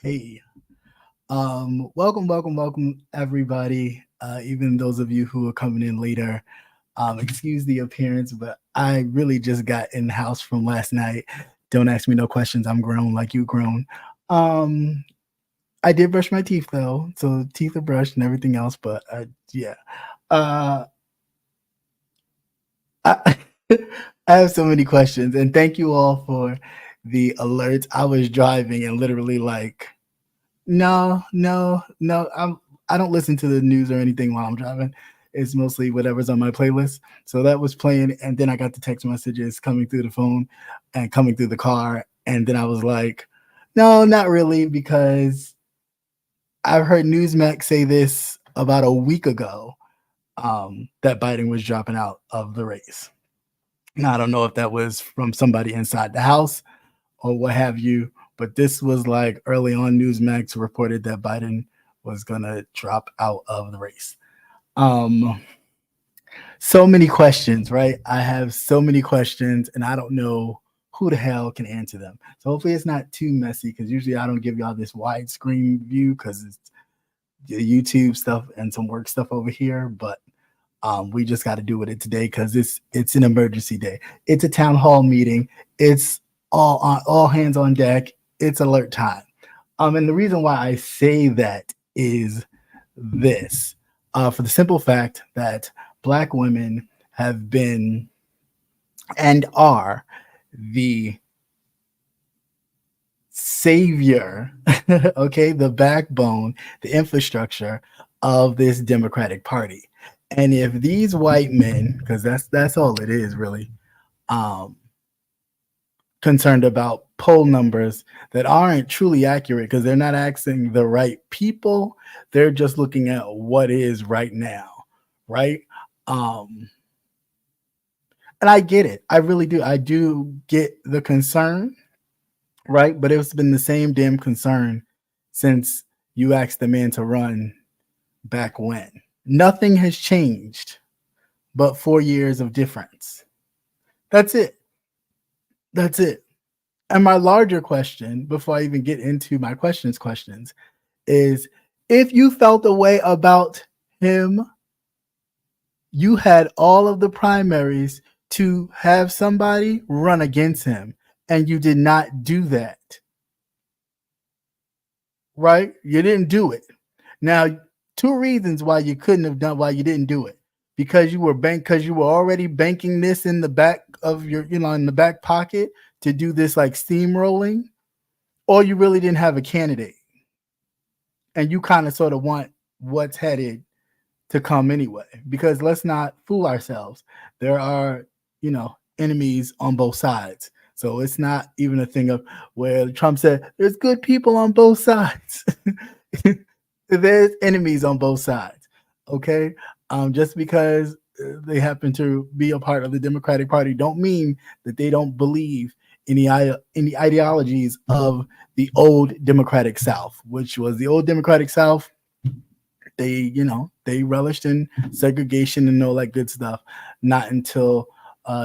Hey. Welcome, everybody. Even those of you who are coming in later. Excuse the appearance, but I really just got in the house from last night. Don't ask me no questions. I'm grown like you grown. Um, I did brush my teeth though, so teeth are brushed and everything else. But yeah, uh, I, I have so many questions, and thank you all for the alerts. I was driving and literally like, no. I don't listen to the news or anything while I'm driving. It's mostly whatever's on my playlist. So that was playing, and then I got the text messages coming through the phone and coming through the car, and then I was like, no, not really, because I've heard Newsmax say this about a week ago, that Biden was dropping out of the race. Now I don't know if that was from somebody inside the house or what have you. But this was like early on. Newsmax reported that Biden was gonna drop out of the race. Um, so many questions, right? I have so many questions, and I don't know who the hell can answer them. So hopefully it's not too messy, because usually I don't give y'all this widescreen view because it's the YouTube stuff and some work stuff over here. But we just got to do with it today because it's an emergency day. It's a town hall meeting. It's all hands on deck. It's alert time. And the reason why I say that is this, for the simple fact that Black women have been and are the savior, okay, the backbone, the infrastructure of this Democratic Party. And if these white men, because that's all it is really, um, concerned about poll numbers that aren't truly accurate because they're not asking the right people. They're just looking at what is right now, right? Um, and I get it. I really do. I do get the concern, right? But it's been the same damn concern since you asked the man to run back when. Nothing has changed but 4 years of difference. That's it. That's it. And my larger question, before I even get into my questions, is if you felt a way about him, you had all of the primaries to have somebody run against him, and you did not do that. Right? You didn't do it. Now, two reasons why you couldn't have done why you didn't do it. Because you were already banking this in the back of your, in the back pocket to do this like steamrolling, or you really didn't have a candidate. And you kind of sort of want what's headed to come anyway. Because let's not fool ourselves. There are, enemies on both sides. So it's not even a thing of where Trump said there's good people on both sides. There's enemies on both sides. Okay. Just because they happen to be a part of the Democratic Party don't mean that they don't believe in the ideologies of the old Democratic South, which was the old Democratic South. They relished in segregation and all that good stuff. Not until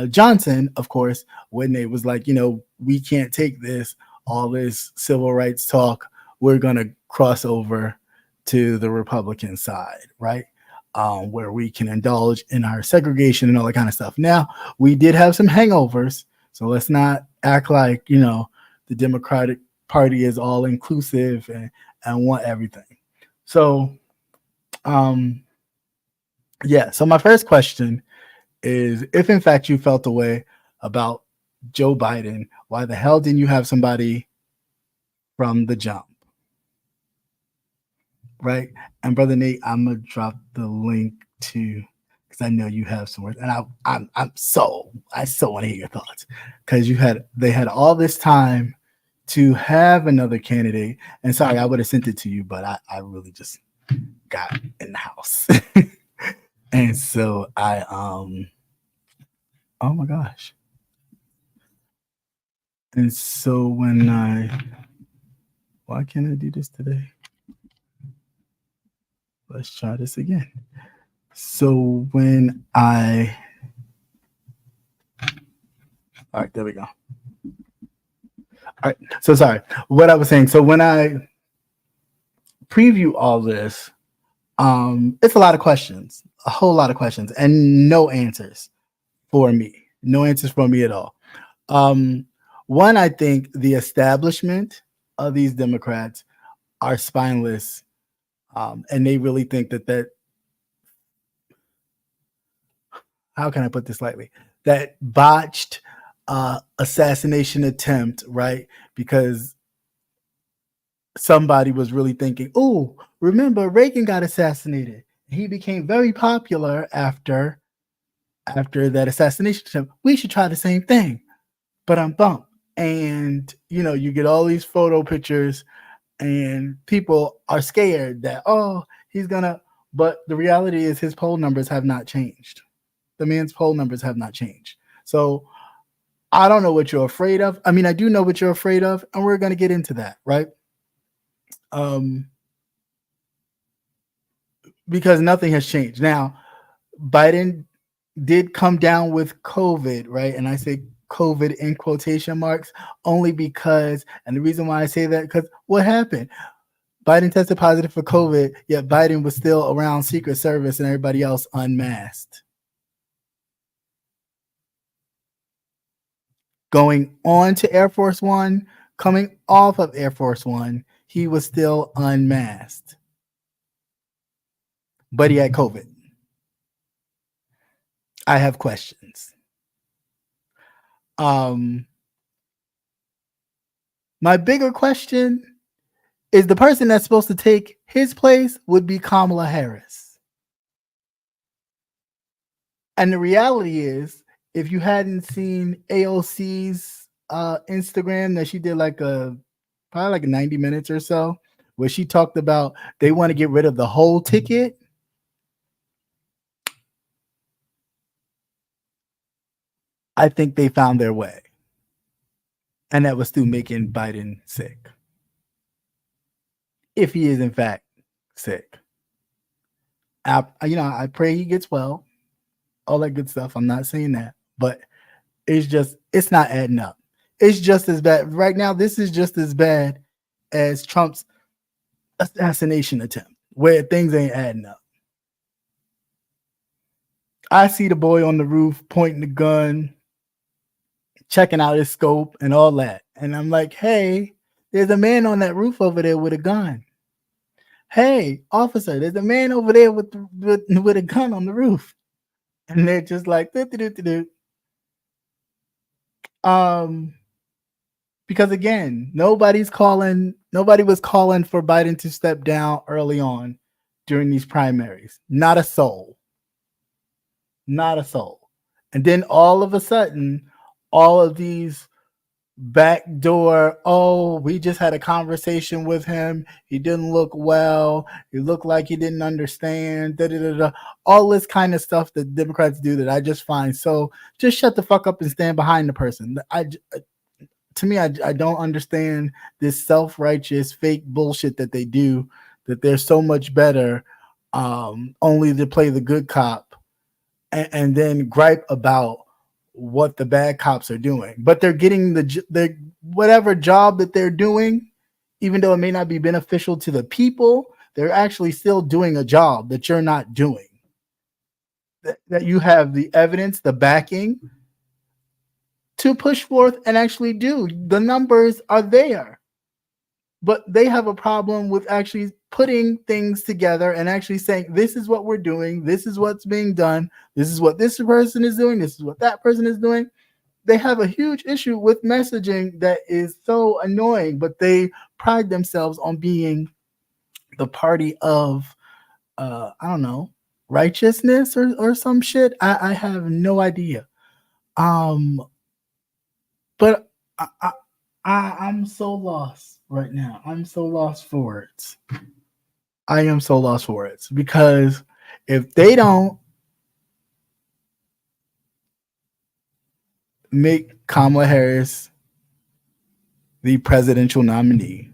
Johnson, of course, when they was like, we can't take all this civil rights talk. We're going to cross over to the Republican side, right? Where we can indulge in our segregation and all that kind of stuff. Now, we did have some hangovers, so let's not act like, the Democratic Party is all inclusive and want everything. So, so my first question is, if in fact you felt the way about Joe Biden, why the hell didn't you have somebody from the jump? right? And brother Nate, I'm gonna drop the link to because I know you have some words, and I so want to hear your thoughts because they had all this time to have another candidate. And sorry, I would have sent it to you, but I really just got in the house. And so oh my gosh. And so why can't I do this today? Let's try this again. So all right, there we go. All right. So sorry. What I was saying. So when I preview all this, it's a lot of questions, a whole lot of questions, and no answers for me. No answers for me at all. Um, One, I think the establishment of these Democrats are spineless, and they really think that how can I put this lightly? That botched assassination attempt, right? Because somebody was really thinking, oh, remember Reagan got assassinated. He became very popular after that assassination attempt. We should try the same thing. But I'm bummed. And you get all these photo pictures and people are scared that, oh, he's gonna, but the reality is his poll numbers have not changed. The man's poll numbers have not changed. So I don't know what you're afraid of. I mean, I do know what you're afraid of, and we're gonna get into that, right? Because nothing has changed. Now, Biden did come down with COVID, right? And I say COVID in quotation marks only because, and the reason why I say that, because what happened? Biden tested positive for COVID, yet Biden was still around Secret Service and everybody else unmasked. Going on to Air Force One, coming off of Air Force One, he was still unmasked. But he had COVID. I have questions. My bigger question is the person that's supposed to take his place would be Kamala Harris. And the reality is, if you hadn't seen AOC's Instagram, that she did probably like 90 minutes or so, where she talked about they want to get rid of the whole ticket. I think they found their way. And that was through making Biden sick. If he is in fact sick. I pray he gets well. All that good stuff. I'm not saying that. But it's not adding up. It's just as bad. Right now, this is just as bad as Trump's assassination attempt, where things ain't adding up. I see the boy on the roof pointing the gun, checking out his scope and all that. And I'm like, hey, there's a man on that roof over there with a gun. Hey, officer, there's a man over there with a gun on the roof. And they're just like, because again, nobody was calling for Biden to step down early on during these primaries. Not a soul. Not a soul. And then all of a sudden, all of these backdoor, oh, we just had a conversation with him. He didn't look well. He looked like he didn't understand. All this kind of stuff that Democrats do that I just find so. Just shut the fuck up and stand behind the person. To me, I don't understand this self-righteous fake bullshit that they do. That they're so much better, only to play the good cop, and then gripe about what the bad cops are doing, but they're getting the whatever job that they're doing, even though it may not be beneficial to the people, they're actually still doing a job that you're not doing. That you have the evidence, the backing to push forth and actually do. The numbers are there, but they have a problem with actually putting things together and actually saying, this is what we're doing. This is what's being done. This is what this person is doing. This is what that person is doing. They have a huge issue with messaging that is so annoying, but they pride themselves on being the party of I don't know, righteousness or some shit. I have no idea. Um, but I'm so lost right now. I'm so lost for words. I am so lost for words because if they don't make Kamala Harris the presidential nominee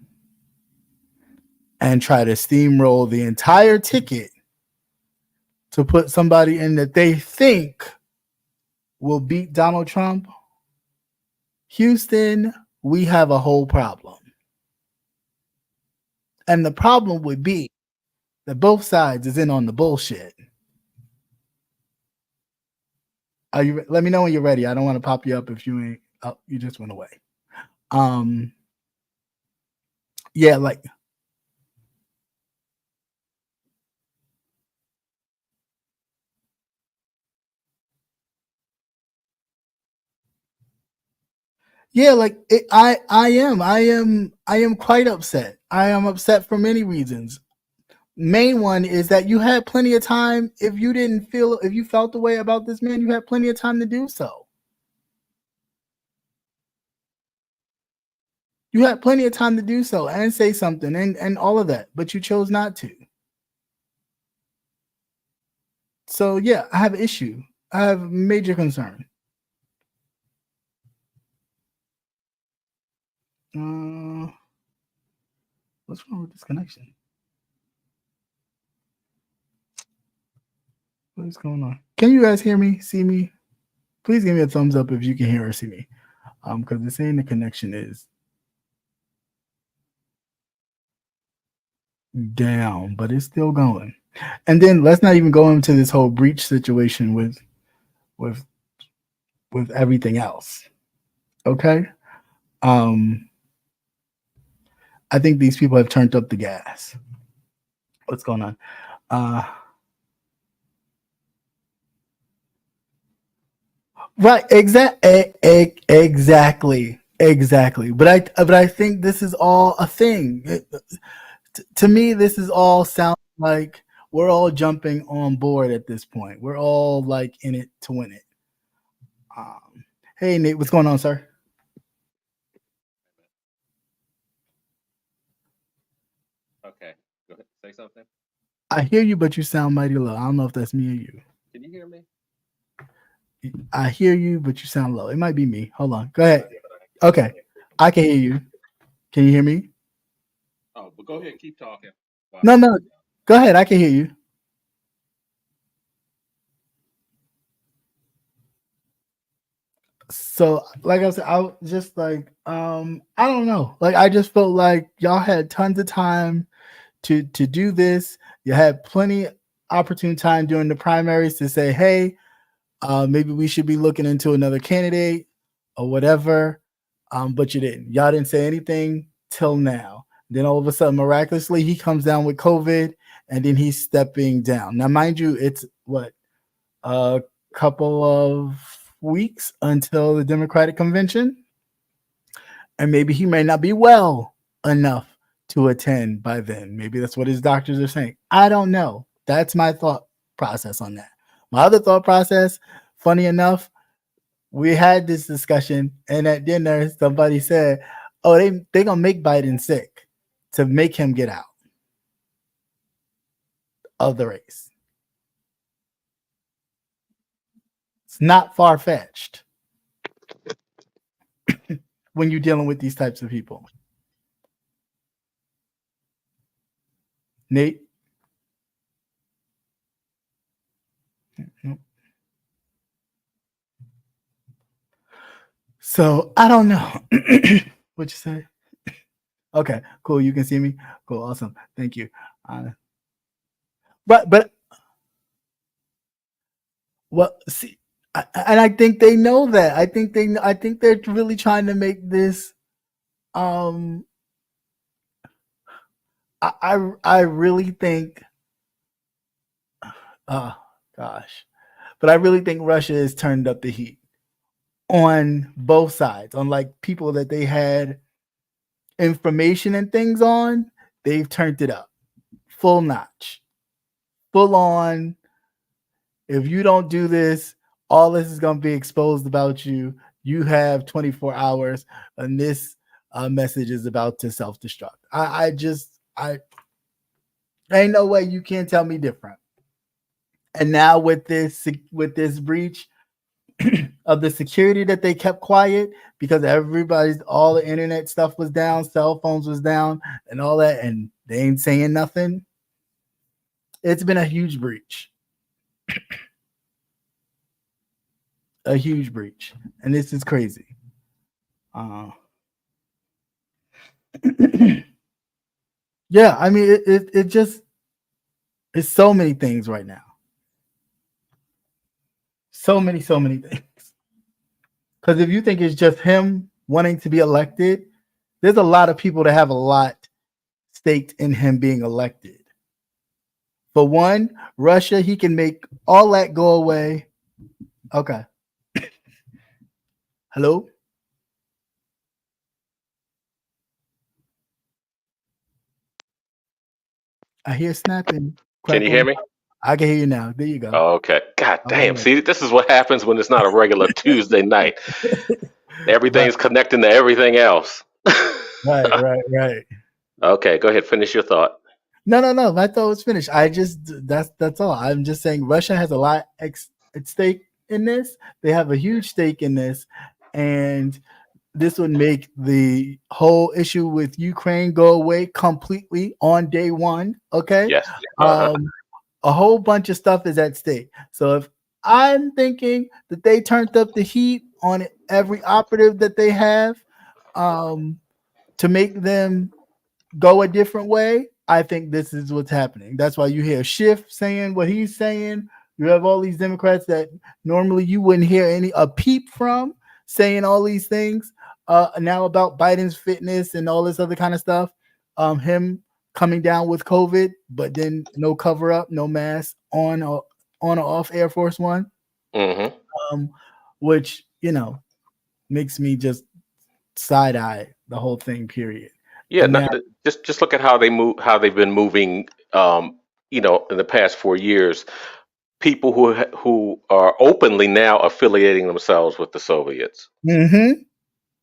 and try to steamroll the entire ticket to put somebody in that they think will beat Donald Trump, Houston, we have a whole problem. And the problem would be that both sides is in on the bullshit. Are you? Let me know when you're ready. I don't want to pop you up if you ain't. Oh, you just went away. Yeah, like yeah, like I am quite upset. I am upset for many reasons. Main one is that you had plenty of time. If you felt the way about this man, you had plenty of time to do so. You had plenty of time to do so and say something and all of that, but you chose not to. So yeah, I have issue. I have major concern. What's wrong with this connection? What is going on? Can you guys hear me? See me? Please give me a thumbs up if you can hear or see me. Because it's saying the connection is down, but it's still going. And then let's not even go into this whole breach situation with everything else. Okay? I think these people have turned up the gas. What's going on? Right, exactly. But I think this is all a thing. To me, this is all sound like we're all jumping on board at this point. We're all like in it to win it. Hey Nate, what's going on, sir? Okay, go ahead. Say something. I hear you, but you sound mighty low. I don't know if that's me or you. Can you hear me? I hear you, but you sound low. It might be me. Hold on. Go ahead. Okay. I can hear you. Can you hear me? Oh, but go ahead, keep talking. No. Go ahead. I can hear you. So, like I said, I was just like, I don't know. Like, I just felt like y'all had tons of time to do this. You had plenty opportune time during the primaries to say, hey, maybe we should be looking into another candidate or whatever. But you didn't. Y'all didn't say anything till now. Then all of a sudden, miraculously, he comes down with COVID, and then he's stepping down. Now, mind you, it's what, a couple of weeks until the Democratic convention, and maybe he may not be well enough to attend by then. Maybe that's what his doctors are saying. I don't know. That's my thought process on that. My other thought process, funny enough, we had this discussion, and at dinner, somebody said, "Oh, they gonna make Biden sick to make him get out of the race." It's not far fetched when you're dealing with these types of people. Nate. So I don't know. What you say? Okay, cool. You can see me. Cool, awesome. Thank you. But well, see, and I think they know that. I think they're really trying to make this. I I really think. Oh gosh, but I really think Russia has turned up the heat on both sides. On like people that they had information and things on, they've turned it up. full notch, full on. If you don't do this, all this is going to be exposed about you. You have 24 hours, and this message is about to self-destruct. I ain't no way you can't tell me different. And now with this breach of the security that they kept quiet because all the internet stuff was down, cell phones was down, and all that, and they ain't saying nothing. It's been a huge breach. A huge breach, and this is crazy. Yeah, I mean, it just, it's so many things right now. So many things. Because if you think it's just him wanting to be elected, there's a lot of people that have a lot staked in him being elected. For one, Russia, he can make all that go away. Okay. Hello? I hear snapping. Can you hear me? I can hear you now. There you go. Oh, okay. God damn. See, this is what happens when it's not a regular Tuesday night. Everything's connecting to everything else. Right. Okay, go ahead. Finish your thought. No. My thought was finished. That's all. I'm just saying Russia has a lot at stake in this. They have a huge stake in this, and this would make the whole issue with Ukraine go away completely on day one. Okay. Yes. A whole bunch of stuff is at stake. So if I'm thinking that they turned up the heat on every operative that they have to make them go a different way, I think this is what's happening. That's why you hear Schiff saying what he's saying. You have all these Democrats that normally you wouldn't hear a peep from saying all these things now about Biden's fitness and all this other kind of stuff. Him coming down with COVID, but then no cover up, no mask on or off Air Force One, which makes me just side eye the whole thing. Period. Yeah, just look at how they've been moving. In the past 4 years, people who are openly now affiliating themselves with the Soviets.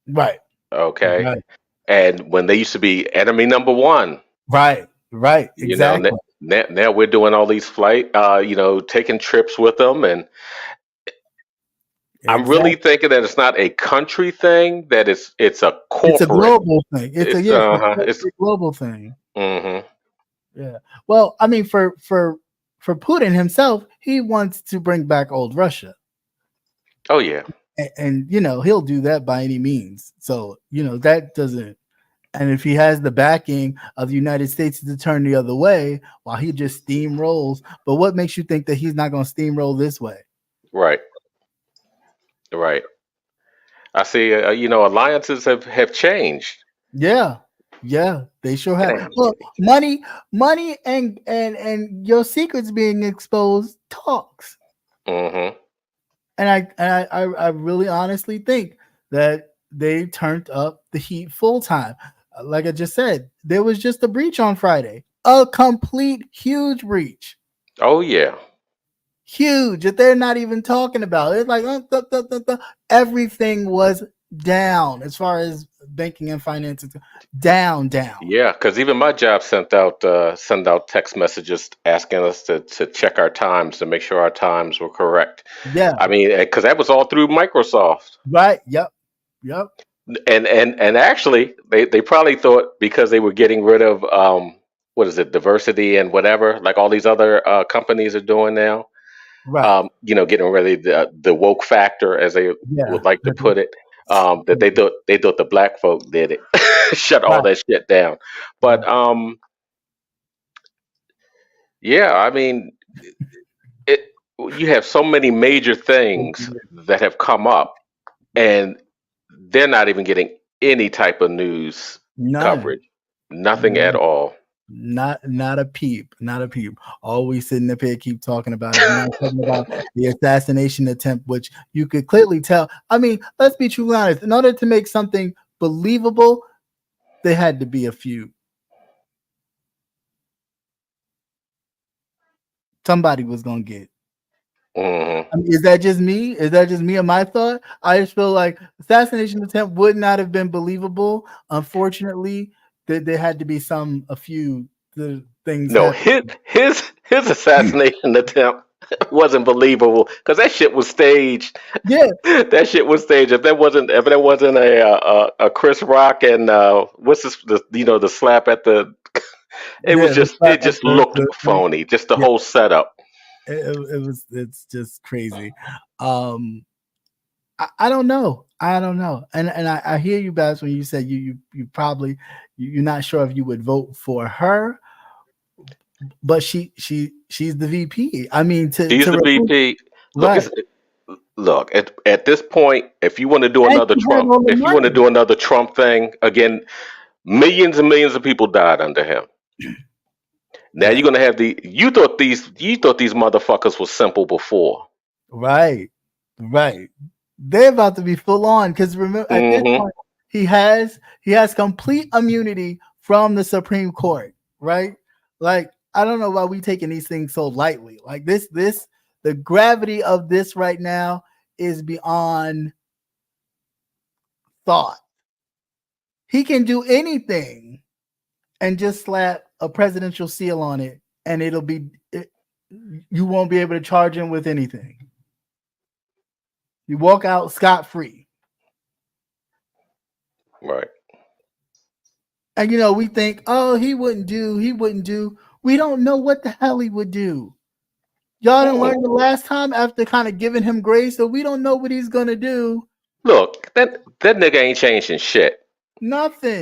Right. Okay. Right. And when they used to be enemy number one. Right. Exactly. Now we're doing all these taking trips with them, and I'm really thinking that it's not a country thing; that it's a corporate. It's a global thing. It's a global thing. Yeah. Well, I mean, for Putin himself, he wants to bring back old Russia. Oh yeah. And he'll do that by any means. So that doesn't. And if he has the backing of the United States to turn the other way, while he just steamrolls. But what makes you think that he's not going to steamroll this way? Right. I see. Alliances have changed. Yeah, they sure have. Look, money, and your secrets being exposed talks. And I really honestly think that they turned up the heat full time. Like I just said, there was just a breach on Friday, a complete huge breach. Oh yeah, huge that they're not even talking about. It's like everything was down as far as banking and finances. Down. Yeah, because even my job send out text messages asking us to check our times to make sure our times were correct. Yeah, I mean, because that was all through Microsoft. Right. Yep. And actually, they probably thought because they were getting rid of diversity and whatever, like all these other companies are doing now. Right. Getting rid of the woke factor, as they would like to put it. That they thought the black folk did it, shut all that shit down. But yeah, I mean, you have so many major things that have come up, and they're not even getting any type of news coverage, nothing at all. Not a peep. Always sitting up here, keep talking about it. Not talking about the assassination attempt, which you could clearly tell. I mean, let's be truly honest. In order to make something believable, there had to be a few somebody was gonna get. Mhm. I mean, is that just me? Is that just me and my thought? I just feel like assassination attempt would not have been believable. Unfortunately, there had to be a few things No, happen. his assassination attempt wasn't believable because that shit was staged. Yeah, That shit was staged. If there wasn't a Chris Rock and what's this the slap at the yeah. The slap it at just looked phony. Just the yeah, whole setup. it's just crazy. I don't know. I don't know. And I hear you guys when you said you probably you're not sure if you would vote for her, but she's the VP. I mean He's the VP. Look, right. at this point, if you want to do And another she has Trump, all the if you want to money. do another Trump thing again, millions and millions of people died under him. Now Yeah. you're gonna have you thought these motherfuckers was simple before. Right. Right. They're about to be full on because remember at this Hmm. point he has complete immunity from the Supreme Court, right? Like I don't know why we taking these things so lightly. Like this the gravity of this right now is beyond thought. He can do anything and just slap a presidential seal on it and you won't be able to charge him with anything. You walk out scot free. Right. And we think, oh, he wouldn't do. We don't know what the hell he would do. Y'all didn't Mm. learn the last time after kind of giving him grace, so we don't know what he's gonna do. Look, that nigga ain't changing shit. He's Nothing.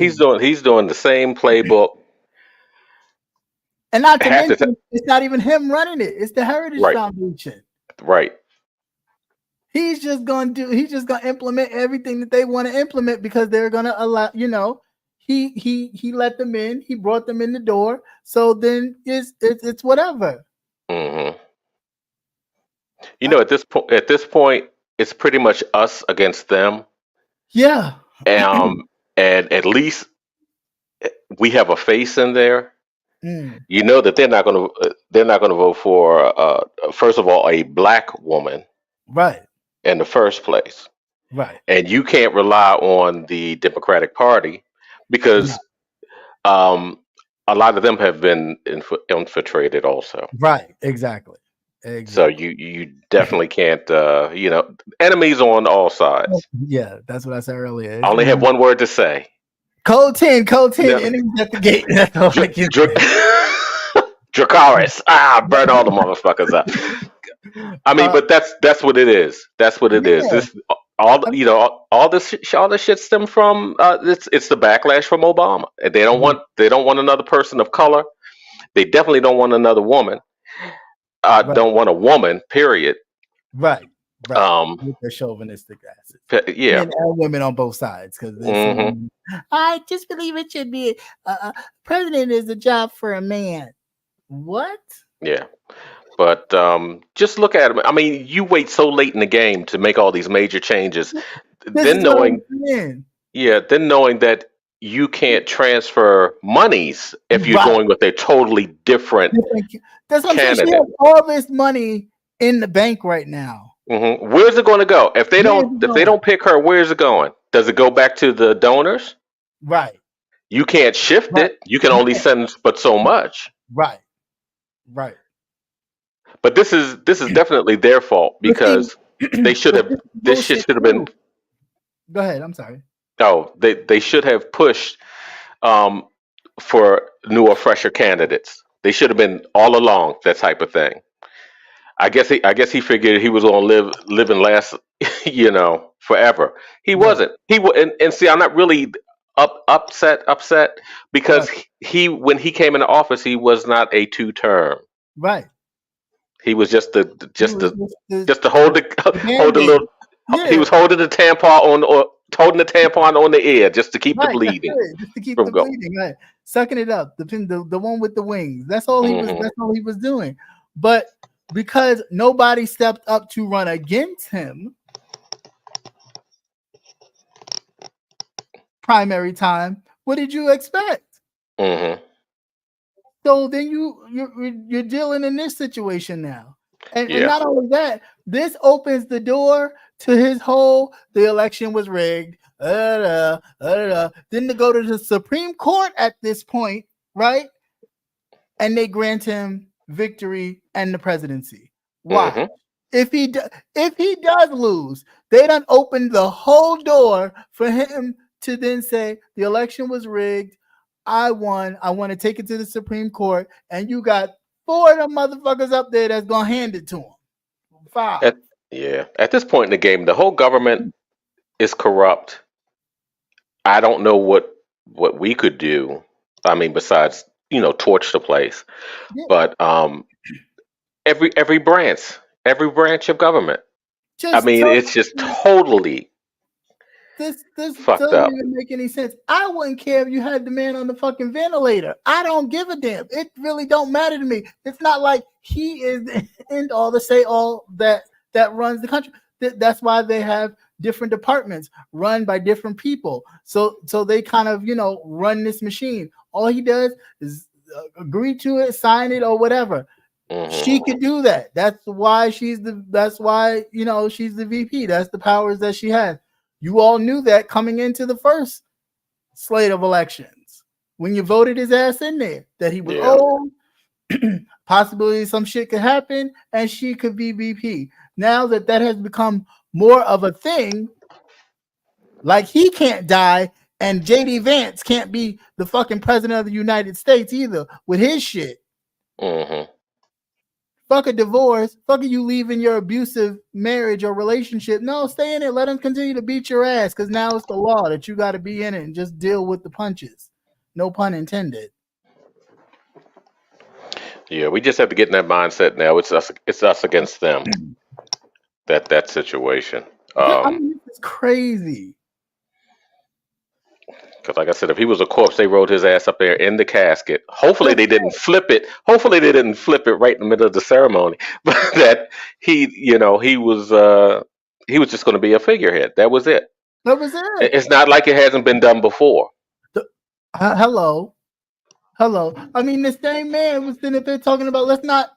doing the same playbook. And not to Half the time. mention, it's not even him running it. It's the Heritage Right. Foundation. Right. He's just gonna implement everything that they want to implement because they're gonna allow, he let them in, he brought them in the door. So then it's whatever. Hmm. At this point, it's pretty much us against them. Yeah. And at least we have a face in there. Mm, You know that they're not gonna vote for first of all a black woman right. in the first place, Right. and you can't rely on the Democratic Party No, because um, a lot of them have been infiltrated also. right. Exactly. So Exactly. you definitely can't enemies on all sides. Yeah, that's what I said earlier. I It's only have enemy. one word to say. Code 10, No, enemies at the gate. That's all I Dr- can Dr- Dracarys. Burn all the motherfuckers up. I mean, uh but that's what it is. That's what it is. yeah. This all I you know all this shit stem from it's the backlash from Obama. And mean, they don't want another person of color. They definitely don't want another woman. right, Don't want a woman. Period. right, right. Um. With their chauvinistic asses. Yeah. Men and women on both sides because there's so Hmm. many. I just believe it should be president is a job for a man. What? Yeah. But just look at him. I mean, you wait so late in the game to make all these major changes, This then is what knowing I'm saying. then knowing that you can't transfer monies if you're Right. going with a totally different That's what I'm saying. She candidate. has all this money in the bank right now. Where's it going to go? Where's it If they going? don't pick her, where's it going? Does it go back to the donors? Right. You can't shift Right. it. You can You only can't. send but so much. Right. Right. But this is definitely their fault But see, because they should but have this is this shit bullshit should have been too. Go ahead. I'm sorry. no, they should have pushed um, for newer, fresher candidates. They should have been all along that type of thing. I guess he figured he was gonna live and last, forever. He Yeah. wasn't. And see, I'm not really upset Right. because he when he came into office, he was not a two term. Right. He was just the He just was the just just to hold the the hold the band-aid. little. He Yeah. was holding the tampon holding the tampon on the ear just to keep the Right. That's bleeding it. Just to keep from the going. bleeding. Right. Sucking it up. The one with the wings. That's all he was. Hmm. That's all he was doing. But because nobody stepped up to run against him, primary time. What did you expect? Hmm. So then you're dealing in this situation now, and Yeah. not only that, this opens the door to his whole the election was rigged. Then to go to the Supreme Court at this point, right? And they grant him victory and the presidency. Why? hmm If he does lose, they done opened the whole door for him to then say the election was rigged. I won. I want to take it to the Supreme Court, and you got 4 of them motherfuckers up there that's gonna hand it to him. 5. At this point in the game, the whole government is corrupt. I don't know what we could do. I mean, besides torch the place. Yeah. But every branch of government. I mean, it's just totally this fucked doesn't up. even make any sense. I wouldn't care if you had the man on the fucking ventilator. I don't give a damn. It really don't matter to me. It's not like he is the end all to say all that runs the country. That's why they have different departments run by different people. So they kind of run this machine. All he does is agree to it, sign it, or whatever. She could do that. That's why she's the VP. That's the powers that she has. You all knew that coming into the first slate of elections when you voted his ass in there, that he was old, possibly some shit could happen, and she could be VP. Now that has become more of a thing, like he can't die, and JD Vance can't be the fucking president of the United States either with his shit. Fuck a divorce. Fuck you leaving your abusive marriage or relationship. No, stay in it. Let him continue to beat your ass, because now it's the law that you got to be in it and just deal with the punches. No pun intended. Yeah, we just have to get in that mindset now. It's us against them. That situation. I mean, it's crazy. Because like I said, if he was a corpse, they rolled his ass up there in the casket. Hopefully they didn't flip it. Hopefully they didn't flip it right in the middle of the ceremony. But that he was just going to be a figurehead. That was it. That was it. It's not like it hasn't been done before. Hello. I mean, the same man was sitting there talking about, let's not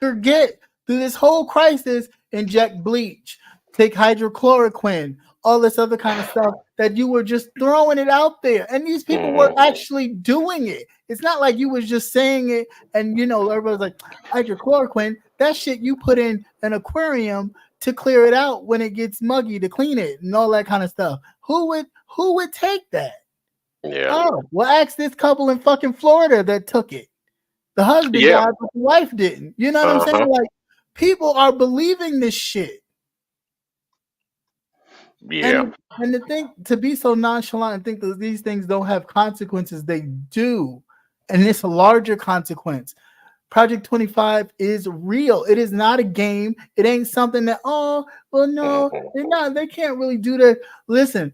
forget, through this whole crisis, inject bleach, take hydrochloroquine, all this other kind of stuff, that you were just throwing it out there. And these people were actually doing it. It's not like you was just saying it and, everybody's like, hydrochloroquine, that shit you put in an aquarium to clear it out when it gets muggy, to clean it and all that kind of stuff. Who would take that? Yeah. Oh, well, ask this couple in fucking Florida that took it. The husband died, but the wife didn't. You know what I'm saying? Like, people are believing this shit. Yeah. And the thing, to be so nonchalant and think that these things don't have consequences, they do. And it's a larger consequence. Project 25 is real. It is not a game. It ain't something that, they're not. They can't really do that. Listen,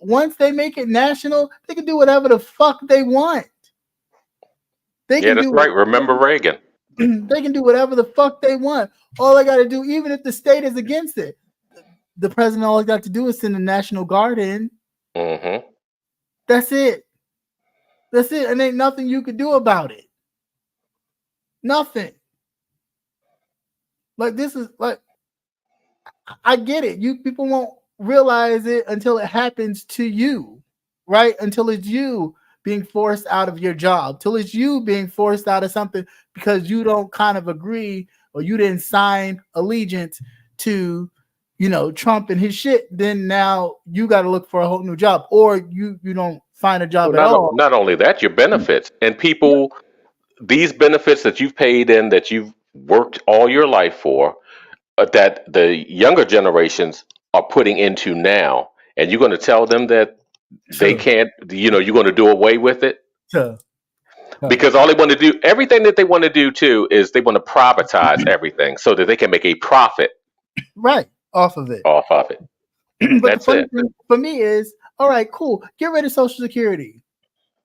once they make it national, they can do whatever the fuck they want. That's right. Remember Reagan. They can do whatever the fuck they want. All they got to do, even if the state is against it, the president all got to do is send the National Guard in. That's it. And ain't nothing you could do about it. Nothing. Like, this is like, I get it. You people won't realize it until it happens to you, right? Until it's you being forced out of your job, till it's you being forced out of something because you don't kind of agree or you didn't sign allegiance to, Trump and his shit. Then now you got to look for a whole new job, or you don't find a job at all. Not only that, your benefits and people, these benefits that you've paid in, that you've worked all your life for, that the younger generations are putting into now, and you're going to tell them that they can't, you're going to do away with it? Because all they want to do, everything that they want to do too, is they want to privatize everything so that they can make a profit. Right. Off of it. But that's it. For me is, all right, cool. Get rid of Social Security.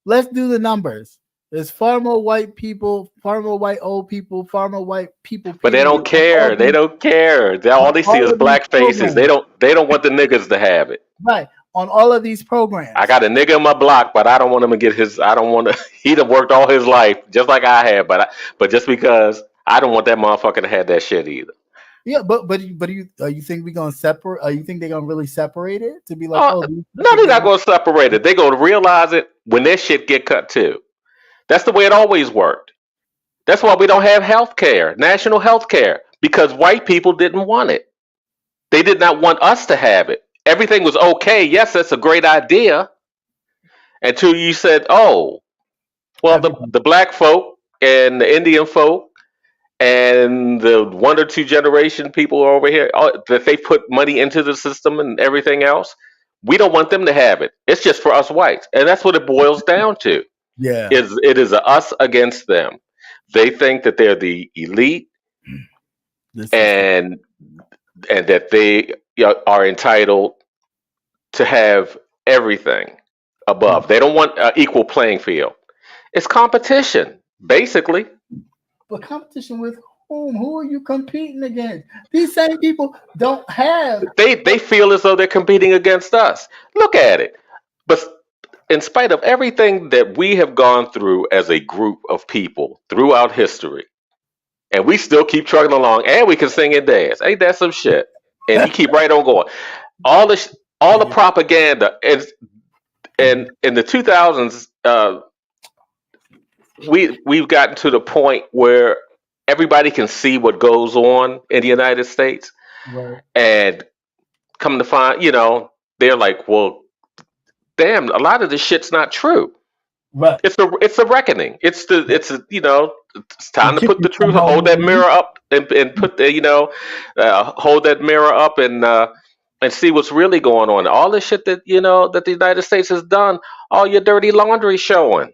Let's do the numbers. There's far more white people, far more white old people, far more white people. But they don't care. They don't care. All they see is black faces. They don't want the niggas to have it. Right. on all of these programs. I got a nigga in my block, but I don't want him to get his. I don't want to. He'd have worked all his life just like I have, but just because I don't want that motherfucker to have that shit either. Yeah, but you think we gonna separate? You think they're gonna really separate it to be like, No, they're not going to separate it. They're going to realize it when their shit get cut too. That's the way it always worked. That's why we don't have health care, national health care, because white people didn't want it. They did not want us to have it. Everything was okay. Yes, that's a great idea. Until you said, oh, well, the black folk and the Indian folk and the 1 or 2 generation people over here that they put money into the system and everything else, we don't want them to have it. It's just for us whites, and that's what it boils down to. Yeah, It is a us against them. They think that they're the elite, and that they are entitled to have everything above. They don't want an equal playing field. It's competition, basically. But competition with whom? Who are you competing against? These same people don't have. They feel as though they're competing against us. Look at it. But in spite of everything that we have gone through as a group of people throughout history, and we still keep trucking along, and we can sing and dance. Ain't that some shit? And you keep right on going. All the propaganda and in the 2000s. We've gotten to the point where everybody can see what goes on in the United States, Right. and come to find, they're like, well, damn, a lot of this shit's not true. Right. It's a reckoning. It's time to put the truth. Hold that mirror up and put hold that mirror up and see what's really going on. All the shit that that the United States has done, all your dirty laundry showing.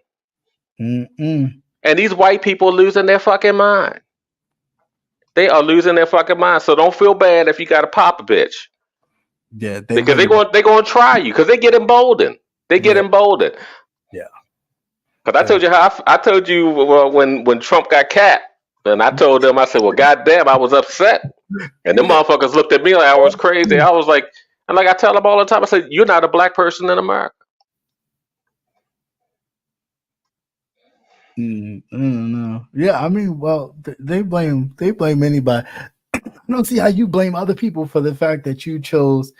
Mm-mm. And these white people are losing their fucking mind. They are losing their fucking mind. So don't feel bad if you got to pop a bitch. Yeah, Because they're going to try you because they get emboldened. They get emboldened. Yeah. Because I told you when Trump got capped, and I told them, I said, well, goddamn, I was upset. And them motherfuckers looked at me like I was crazy. I was like, and like I tell them all the time, I said, you're not a black person in America. I don't know. Yeah, I mean, well, they blame anybody. I don't see how you blame other people for the fact that you chose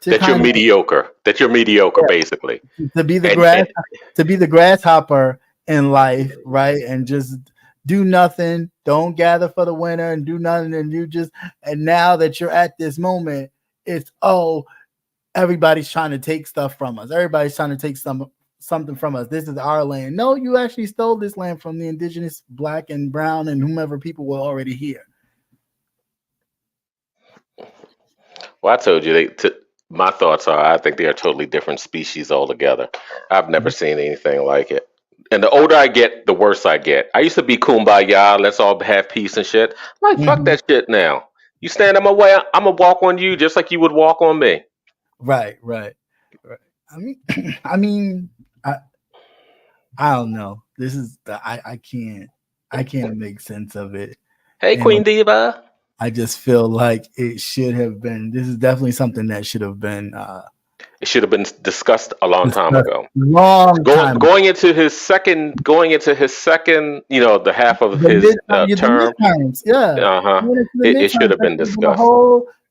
that you're mediocre. That you're mediocre, basically. To be the grasshopper in life, right? And just do nothing, don't gather for the winter, and do nothing, and now that you're at this moment, it's everybody's trying to take stuff from us. Everybody's trying to take something from us. This is our land. No, you actually stole this land from the indigenous black and brown and whomever people were already here. Well, I told you my thoughts are I think they are totally different species altogether. I've never seen anything like it. And the older I get, the worse I get. I used to be kumbaya, let's all have peace and shit. I'm like, fuck that shit now. You stand in my way, I'm gonna walk on you just like you would walk on me. Right. I mean, I don't know. This is I can't make sense of it. Hey, Queen Diva. I just feel like it should have been. This is definitely something that should have been. It should have been discussed a long time ago. Going into his second, the half of his term. Yeah. It should have been discussed.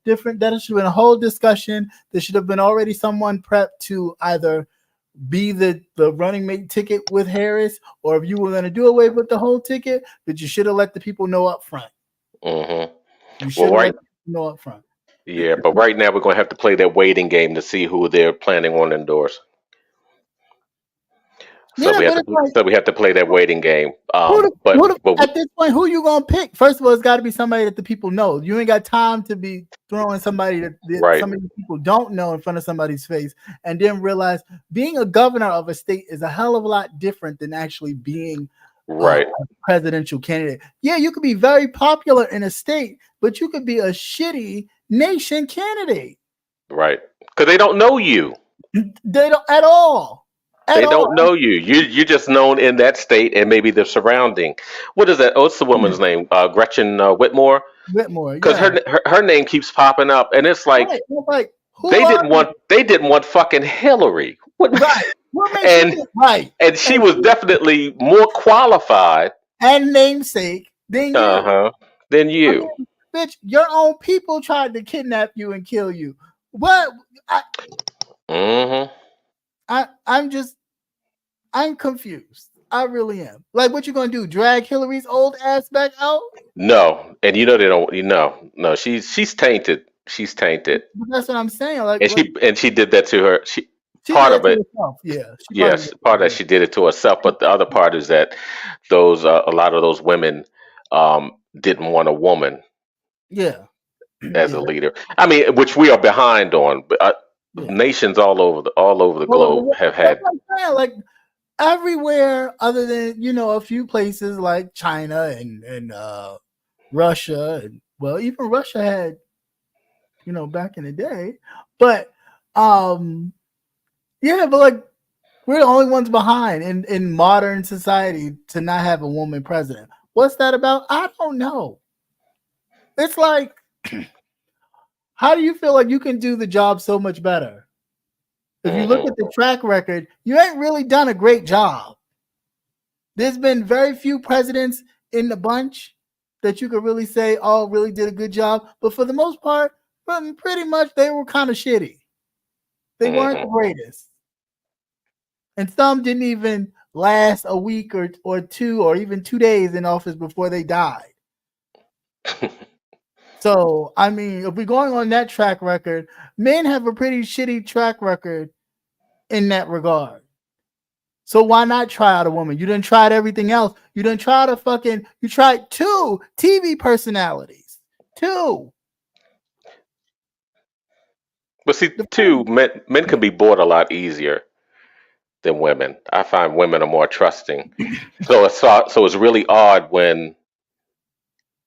That should have been a whole discussion. There should have been already someone prepped to either be the running mate ticket with Harris, or if you were going to do away with the whole ticket, but you should have let the people know up front. Mm-hmm. You should let them know up front. Yeah, but right now we're going to have to play that waiting game to see who they're planning on endorsing. So we have to play that waiting game. At this point, who you gonna pick? First of all, it's got to be somebody that the people know. You ain't got time to be throwing somebody that some of the people don't know in front of somebody's face, and then realize being a governor of a state is a hell of a lot different than actually being a presidential candidate. Yeah, you could be very popular in a state, but you could be a shitty nation candidate. Right, because they don't know you. They don't at all. They don't know you. You're just known in that state and maybe the surrounding. What is that? What's the woman's name? Gretchen Whitmore. Whitmore. Because her name keeps popping up, and it's like, They didn't want fucking Hillary. What, Right. What makes you and think right? and she was definitely more qualified And namesake than you. than I you. mean, bitch, your own people tried to kidnap you and kill you. What? Mm-hmm. I'm confused. I really am. Like, what you gonna do? Drag Hillary's old ass back out? No, and you know they don't. No. She's tainted. She's tainted, But that's what I'm saying. Like, and she did that to her. she Part did of it to it, herself. Yeah, she probably did yes, part of that she did it to herself. But the other part is that those a lot of those women didn't want a woman yeah, as yeah, a leader. I mean, which we are behind on. But yeah. nations all over the globe Well, have that's had. what I'm saying. Like, everywhere other than a few places like China and Russia, and well, even Russia had back in the day, but yeah, but like we're the only ones behind in modern society to not have a woman president. What's that about? I don't know. It's like, how do you feel like you can do the job so much better? If you look Mhm. at the track record, you ain't really done a great job. There's been very few presidents in the bunch that you could really say, oh, really did a good job. But for the most part, pretty much they were kind of shitty. They weren't the Mhm. greatest. And some didn't even last a week or two or even 2 days in office before they died. So, I mean, if we're going on that track record, men have a pretty shitty track record in that regard. So why not try out a woman? You didn't try everything else. You didn't try you tried 2 TV personalities. 2. But see, too, men can be bought a lot easier than women. I find women are more trusting. So it's really odd when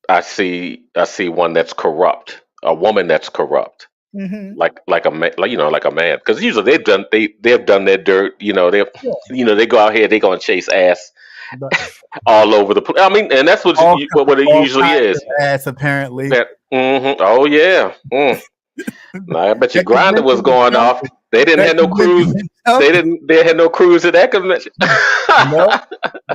I see one that's corrupt, a woman that's corrupt, Mm-hmm. like a man, like a man. Because usually they've done their dirt. Yeah. They go out here, they gonna chase ass But all over the place. I mean, and that's what it all usually kinds of is. ass, apparently. That oh yeah. Now, I bet your That grinder was convention was going off. jumping. They didn't That have no convention cruise. was jumping. They had no cruise at that convention. Nope.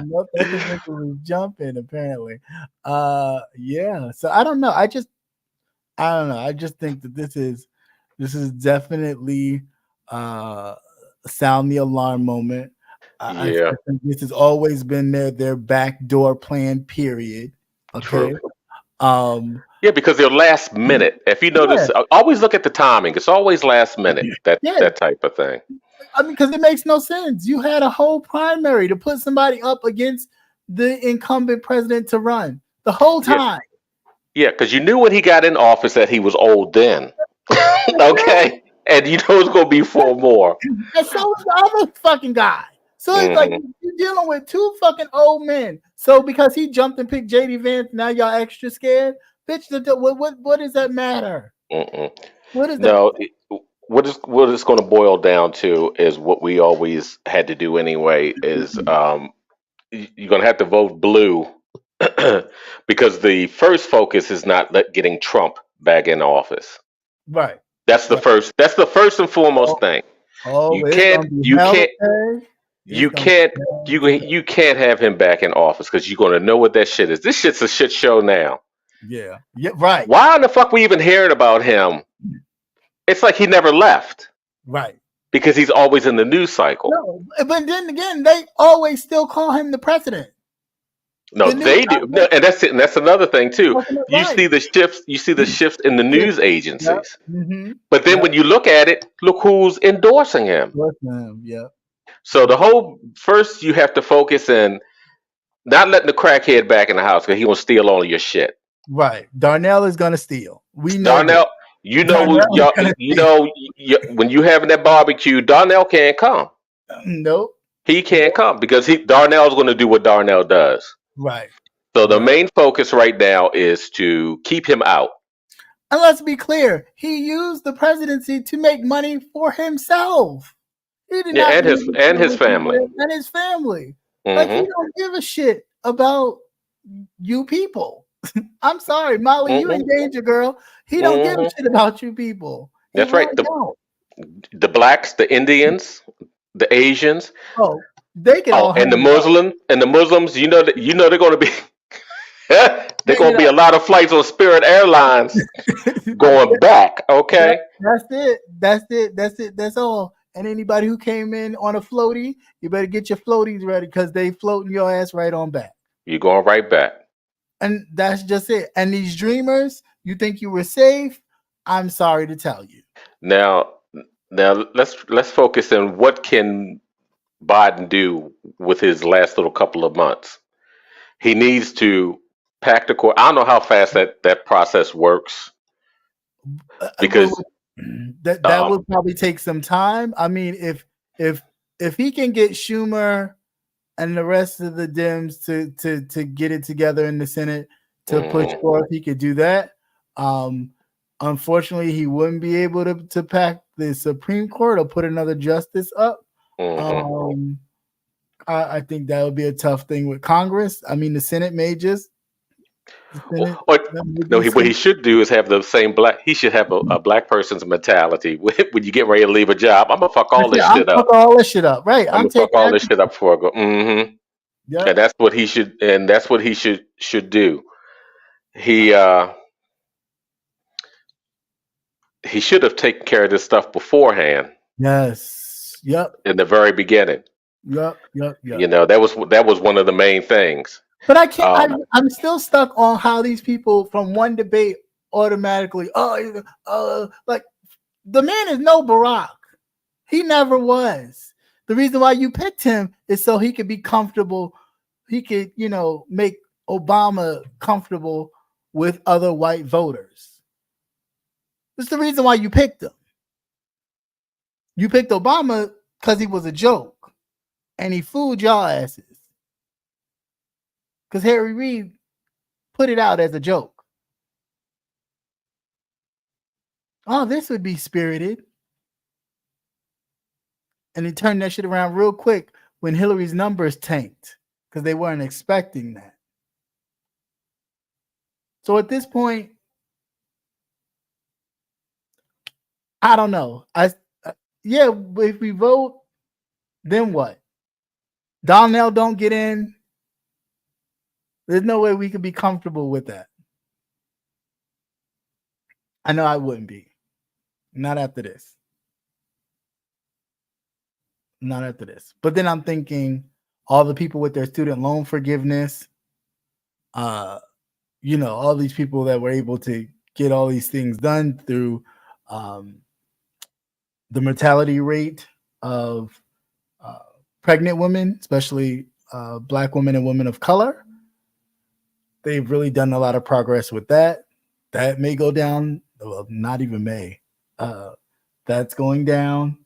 Nope. That convention was jumping, apparently. Yeah. So I don't know. I don't know. I just think that this is definitely sound the alarm moment. I Yeah. think this has always been their backdoor plan, period. Okay. True. Yeah, because they're last minute. If you Yeah, notice, always look at the timing. It's always last minute. That yeah. that type of thing. I mean, because it makes no sense. You had a whole primary to put somebody up against the incumbent president to run the whole Yeah, time. yeah, because you knew when he got in office that he was old then. Okay, and you know it's gonna be 4 more. And so is the other fucking guy. So it's like Hmm. you're dealing with 2 fucking old men. So because he jumped and picked JD Vance, now y'all extra scared? Bitch, what does that matter? Mm-mm. What does that No, what it's going to boil down to is what we always had to do anyway. Is you're going to have to vote blue because the first focus is not getting Trump back in office. right. That's the Right. first. That's the first and foremost Oh, thing. oh, You it's can't. gonna be You hell to can't. pay. It's You gonna be can't. hell You to pay. you can't have him back in office because you're going to know what that shit is. This shit's a shit show now. Yeah. Yeah, right. Why in the fuck we even hearing about him? It's like he never left Right. because he's always in the news cycle. No, but then again, they always still call him the president. No, The news they do, no, outlets and that's it. And that's another thing too. talking it You right. see the shifts. You see the shifts in the Yeah. news Yep. agencies. Mm-hmm. But then Yep. when you look at it, look who's endorsing him. Yep. So the whole first you have to focus in not letting the crackhead back in the house because he gonna steal all of your shit. Right. Darnell is gonna steal. We know this. Darnell, you know, Darnell is gonna steal. when you having that barbecue, Darnell can't come. Nope. He can't come because Darnell's going to do what Darnell does. Right. So the Right. main focus right now is to keep him out. And let's be clear, he used the presidency to make money for himself. He did Yeah, not and use it for his the family. and his family. Like, he Hmm. don't give a shit about you people. I'm sorry, Molly, you in Hmm. danger, girl. He don't give a Hmm. shit about you people. They That's right. really don't. The blacks, the Indians, the Asians, Oh, they can all and hang it up. The Muslims. You know they're going to be they're Hang going it to be a up. lot of flights on Spirit Airlines going back. Yep, Okay, that's it. That's it. That's it. That's all. And anybody who came in on a floaty, you better get your floaties ready because they floating your ass right on back. you're going right back. And that's just it. And these dreamers, you think you were safe? I'm sorry to tell you. Now, let's focus on what can Biden do with his last little couple of months. He needs to pack the court. I don't know how fast that process works Well, because that um, will probably take some time. I mean, if if he can get Schumer and the rest of the Dems to get it together in the Senate to push mhm, forth, he could do that. Um, Unfortunately, he wouldn't be able to pack the Supreme Court or put another justice up. mhm. Um, I think that would be a tough thing with Congress. I mean, the Senate may just the Senate Or may no, be what he sweet. should do is have the same black. He should have a black person's mentality. When you get ready to leave a job, I'm gonna fuck all That's it. this I'm shit up. fucking all this shit up. Right. I'm I'm gonna fuck taking all this everything. shit up before I go. Mm-hmm. Yeah. And that's what he should. And that's what he should do. He Uh, uh he should have taken care of this stuff beforehand yes. Yep. in the very beginning. Yep. Yep. Yep. You know, that was one of the main things. But I can't. Um, I'm still stuck on how these people from one debate automatically. Like the man is no Barack. He never was. The reason why you picked him is so he could be comfortable. He could, make Obama comfortable with other white voters. That's the reason why you picked him. You picked Obama because he was a joke and he fooled y'all asses. Because Harry Reid put it out as a joke. Oh, this would be spirited. And he turned that shit around real quick when Hillary's numbers tanked because they weren't expecting that. So at this point, I don't know. Yeah, if we vote, then what? Donnell don't get in. There's no way we could be comfortable with that. I know I wouldn't be. Not after this. Not after this. But then I'm thinking all the people with their student loan forgiveness, all these people that were able to get all these things done through the mortality rate of pregnant women, especially Black women and women of color. They've really done a lot of progress with that. That may go down. Well, not even may. That's going down.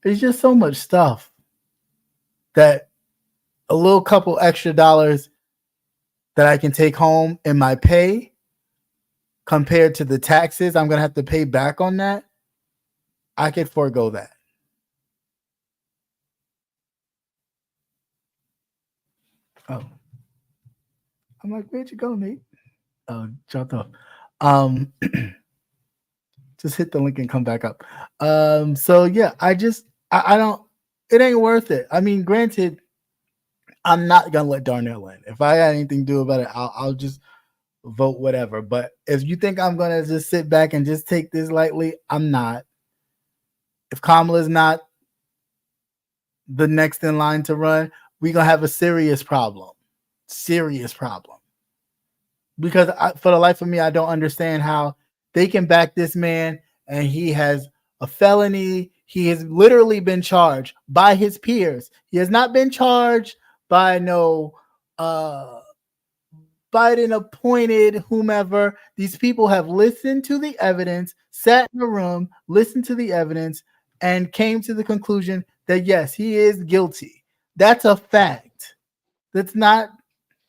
There's just so much stuff that a little couple extra dollars that I can take home in my pay compared to the taxes I'm going to have to pay back on that, I could forego that. Oh. I'm like, where'd you go, Nate? Oh, jumped off. Just hit the link and come back up. So yeah, I don't, it ain't worth it. I mean, granted, I'm not gonna let Darnell in. If I had anything to do about it, I'll just vote whatever. But if you think I'm gonna just sit back and just take this lightly, I'm not. If Kamala's not the next in line to run, we're gonna have a serious problem. Serious problem. Because for the life of me, I don't understand how they can back this man and he has a felony. He has literally been charged by his peers. He has not been charged by no Biden appointed whomever. These people have listened to the evidence, sat in a room, listened to the evidence, and came to the conclusion that yes, he is guilty. That's a fact. That's not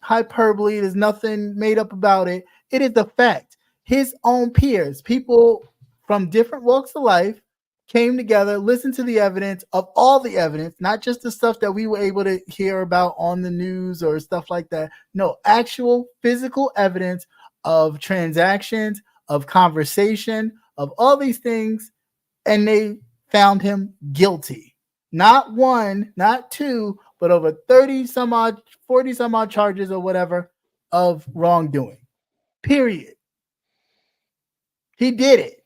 hyperbole. There's nothing made up about it. It is a fact. His own peers, people from different walks of life, came together, listened to the evidence of all the evidence, not just the stuff that we were able to hear about on the news or stuff like that. No, actual physical evidence of transactions, of conversation, of all these things and they found him guilty. Not one, not two, but over 30 some odd, 40 some odd charges or whatever of wrongdoing. Period. He did it.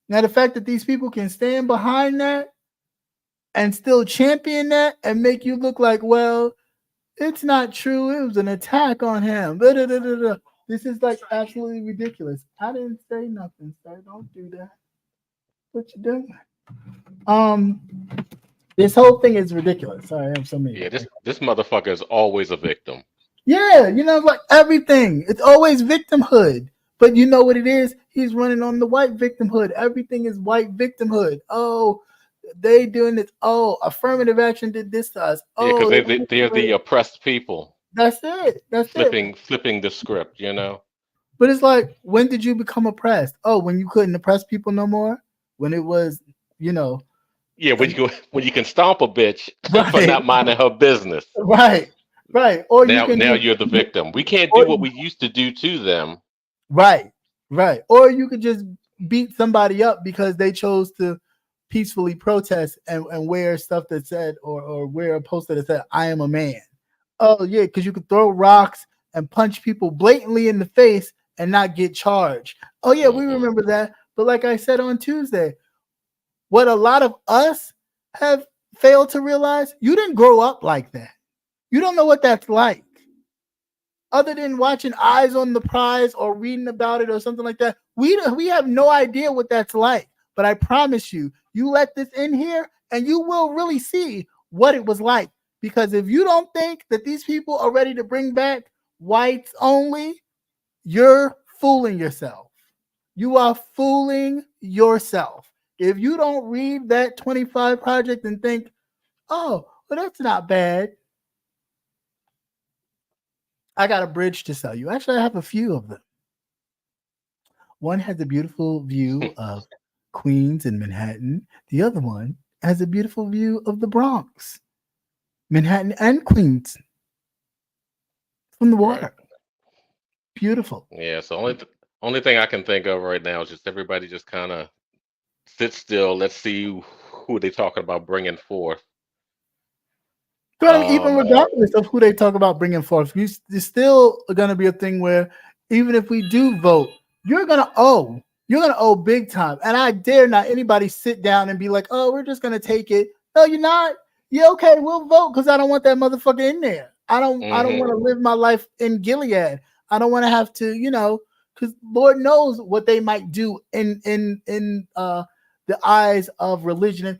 Now, the fact that these people can stand behind that and still champion that and make you look like, well, it's not true. It was an attack on him. This is like absolutely ridiculous. I didn't say nothing, sir. Don't do that. What you doing? This whole thing is ridiculous. Sorry, I have so many. Yeah, this motherfucker is always a victim. Yeah, like everything. It's always victimhood. But you know what it is? He's running on the white victimhood. Everything is white victimhood. Oh, they doing this. Oh, affirmative action did this to us. Yeah, Oh, because they're the oppressed people. That's it. That's flipping the script, But it's like, when did you become oppressed? Oh, when you couldn't oppress people no more? When it was, Yeah, when you can stomp a bitch for not minding her business. Right. Or now you're the victim. We can't do what we used to do to them. Right. Or you could just beat somebody up because they chose to peacefully protest and wear stuff that said or wear a poster that said, I am a man. Oh, yeah, because you could throw rocks and punch people blatantly in the face and not get charged. Oh, yeah, we remember that. But like I said on Tuesday, what a lot of us have failed to realize, you didn't grow up like that. You don't know what that's like. Other than watching Eyes on the Prize or reading about it or something like that, we have no idea what that's like. But I promise you, you let this in here and you will really see what it was like. Because if you don't think that these people are ready to bring back whites only, you're fooling yourself. You are fooling yourself. If you don't read that 25 Project and think, oh, well, that's not bad, I got a bridge to sell you. Actually, I have a few of them. One has a beautiful view of Queens and Manhattan. The other one has a beautiful view of the Bronx, Manhattan and Queens from the water. Right. Beautiful. Yeah, so only thing I can think of right now is just everybody just kind of sit still. Let's see who they talking about bringing forth. Even regardless of who they talk about bringing forth, there's still going to be a thing where even if we do vote, you're going to owe big time. And I dare not anybody sit down and be like, oh, we're just going to take it. No, you're not. Yeah, okay, we'll vote because I don't want that motherfucker in there. I don't want to live my life in Gilead. I don't want to have to, because Lord knows what they might do in the eyes of religion.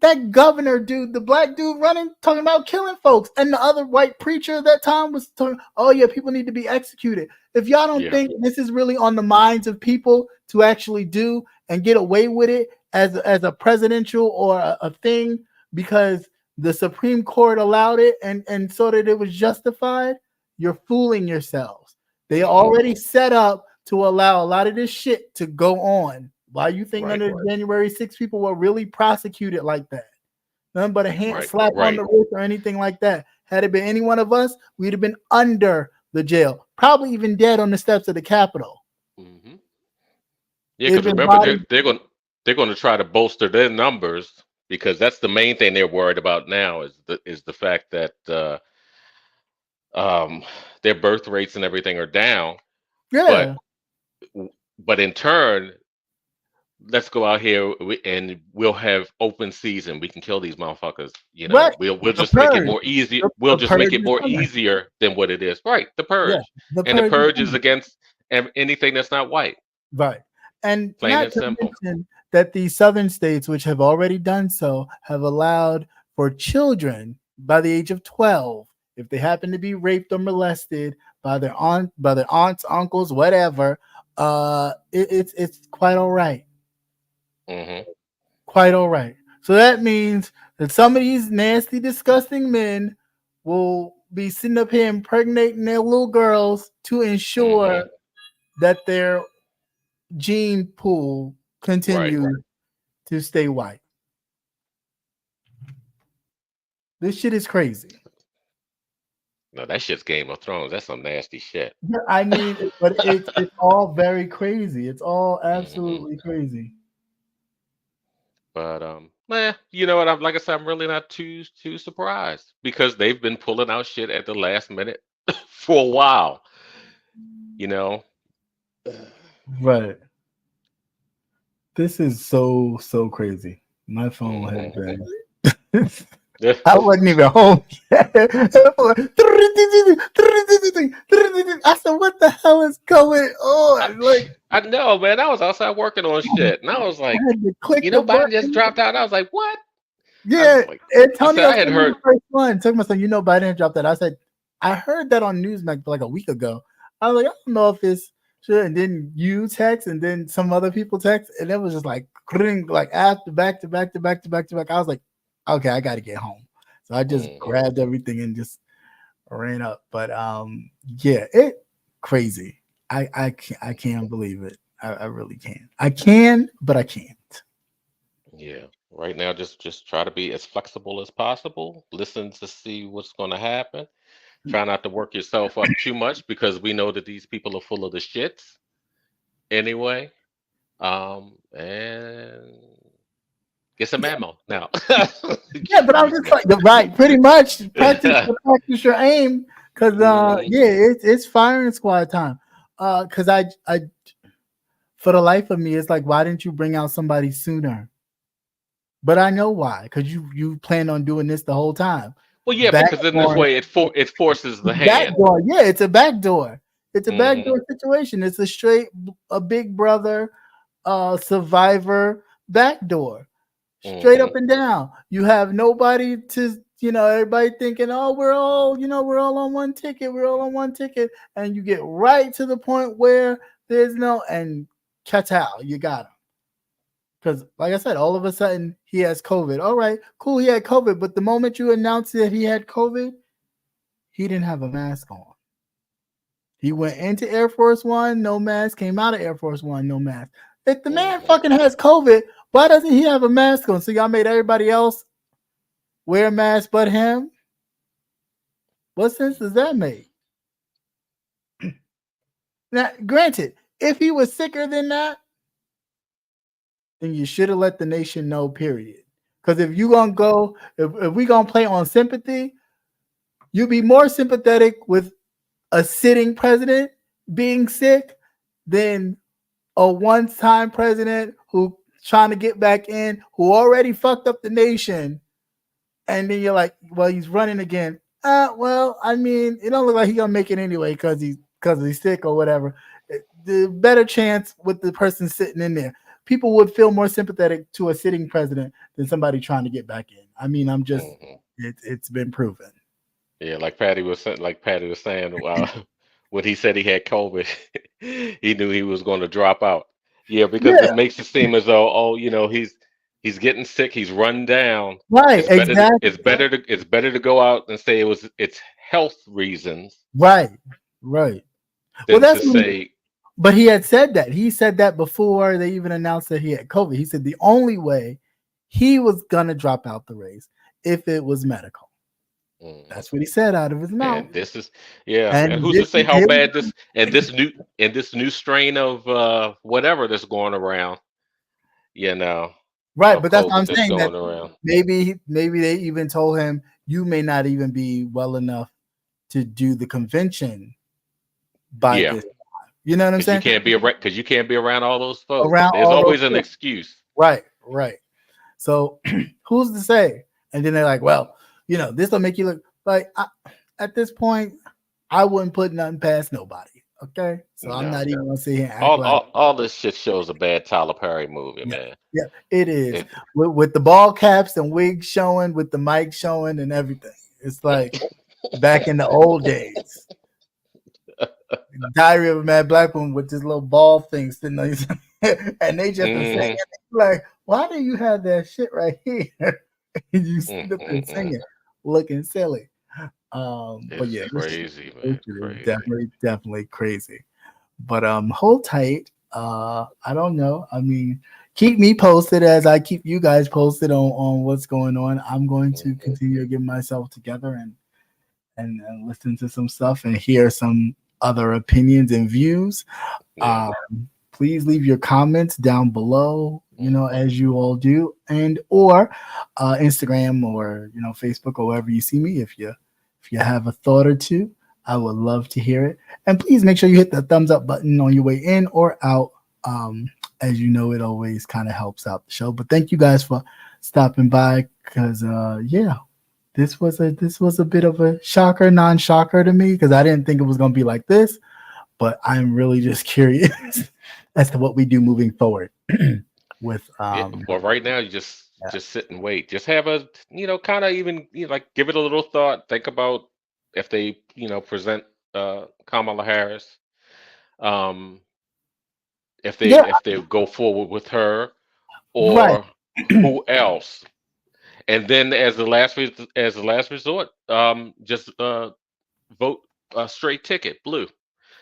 That governor dude, the black dude running, talking about killing folks. And the other white preacher at that time was talking, oh, yeah, people need to be executed. If y'all don't think this is really on the minds of people to actually do and get away with it as a presidential or a thing because the Supreme Court allowed it and so that it was justified, you're fooling yourselves. They already set up to allow a lot of this shit to go on. Why you think under January 6th people were really prosecuted like that? Nothing but a hand slap on the wrist or anything like that. Had it been any one of us, we'd have been under the jail, probably even dead on the steps of the Capitol. Mm-hmm. Yeah, because remember they're going to try to bolster their numbers because that's the main thing they're worried about now is the fact that their birth rates and everything are down. Yeah, but in turn, let's go out here and we'll have open season. We can kill these motherfuckers. We'll just make it more easy. We'll just make it more easier than what it is. Right, the purge. Yeah, the purge is against anything that's not white. Right, and plain and simple. That the southern states, which have already done so, have allowed for children by the age of 12, if they happen to be raped or molested by their aunts, uncles, whatever, it's quite all right. Mm-hmm. Quite all right. So that means that some of these nasty, disgusting men will be sitting up here impregnating their little girls to ensure that their gene pool continues to stay white. This shit is crazy. No, that shit's Game of Thrones. That's some nasty shit. Yeah, I mean, but it's all very crazy. It's all Hmm. absolutely crazy. But you know what? I'm like I said, I'm really not too surprised because they've been pulling out shit at the last minute for a while. You know. Right. This is so crazy. My phone has Hmm. been. I wasn't even home yet. I said, "What the hell is going I, on?" Like, I know, man. I was outside working on shit, and I was I like, had to click you the know, Biden just button. dropped out. I was like, what? I Yeah, was like, I said, Antonio I had sent me heard. the first one. Took my son, Biden dropped that. I said, I heard that on Newsmax like a week ago. I was like, I don't know if it's sure. And then you text, and then some other people text, and it was just like after back to back to back to back to back. I was like, okay, I got to get home. So I just Hmm. grabbed everything and just ran up. But yeah, it crazy. I can't believe it. I really can. I can, but I can't. Yeah. Right now, just try to be as flexible as possible. Listen to see what's going to happen. Try not to work yourself up too much because we know that these people are full of the shits anyway. And get some ammo now. Yeah, but I was just like, right, pretty much practice your aim, because Hmm. yeah, it's firing squad time. Because I for the life of me, it's like, why didn't you bring out somebody sooner? But I know why, because you planned on doing this the whole time. Well, yeah, because in this Backdoor, way it forces the hand. backdoor, yeah, it's a backdoor. It's a Hmm. backdoor situation. It's a straight a big brother, survivor backdoor. Straight up Hmm. and down. You have nobody to, everybody thinking, oh, we're all on one ticket. We're all on one ticket. And you get right to the point where there's no, and Katal, you got him. Because, like I said, all of a sudden he has COVID. All right, cool, he had COVID. But the moment you announced that he had COVID, he didn't have a mask on. He went into Air Force One, no mask, came out of Air Force One, no mask. If the man Hmm. fucking has COVID, why doesn't he have a mask on? So y'all made everybody else wear a mask but him? What sense does that make? Now, granted, if he was sicker than that, then you should have let the nation know, period. Because if you gonna go, if we gonna play on sympathy, you'd be more sympathetic with a sitting president being sick than a one-time president who trying to get back in, who already fucked up the nation, and then you're like, well, he's running again. Well, I mean, it don't look like he's gonna make it anyway because he's sick or whatever. The better chance with the person sitting in there. People would feel more sympathetic to a sitting president than somebody trying to get back in. I mean, Hmm. it's been proven. Yeah, like Patty was saying, when he said he had COVID, he knew he was going to drop out. Yeah, because it Yeah, makes it seem as though, oh, he's getting sick, he's run down. right, exactly. It's better to go out and say it's health reasons Right, right. Well, than to that's what say, but he had said that. He said that before they even announced that he had COVID. He said the only way he was gonna drop out the race if it was medical. mhm. That's what he said out of his mouth. And this is yeah, and And who's to this say is how him. bad this new strain of whatever that's going around, you know, Right, of but that's what I'm COVID that's saying. That going around. maybe they even told him you may not even be well enough to do the convention by Yeah. this. You know what I'm saying? Because you can't be around all those folks. Around There's all those always an people. excuse. Right, right. So who's to say? And then they're like, well, this will make you look like at this point, I wouldn't put nothing past nobody. Okay. So I'm No, not even gonna sit here and act like all this shit shows a bad Tyler Perry movie, yeah, man. yeah, it is. It, With the ball caps and wigs showing, with the mic showing and everything. It's like back in the old days. Diary of a Mad Black Woman with this little ball thing sitting on his and they just are saying mm, like, why do you have that shit right here? And you mm, sit up mm, and mm. singing, looking silly. But It's yeah, crazy, this man. shit is Crazy. definitely crazy. But hold tight. I don't know. I mean, keep me posted as I keep you guys posted on what's going on. I'm going to Hmm. continue to get myself together and listen to some stuff and hear some other opinions and views. Yeah. Please leave your comments down below, as you all do, and or Instagram or Facebook or wherever you see me. If you have a thought or two, I would love to hear it. And please make sure you hit the thumbs up button on your way in or out. As you know, it always kind of helps out the show. But thank you guys for stopping by, because this was a bit of a shocker, non-shocker to me, because I didn't think it was going to be like this. But I'm really just curious as to what we do moving forward with Well, right now you just sit and wait. Just have a kind of even like give it a little thought. Think about if they present Kamala Harris, if they go forward with her, or Right. who else, and then as the last resort, just vote a straight ticket, blue,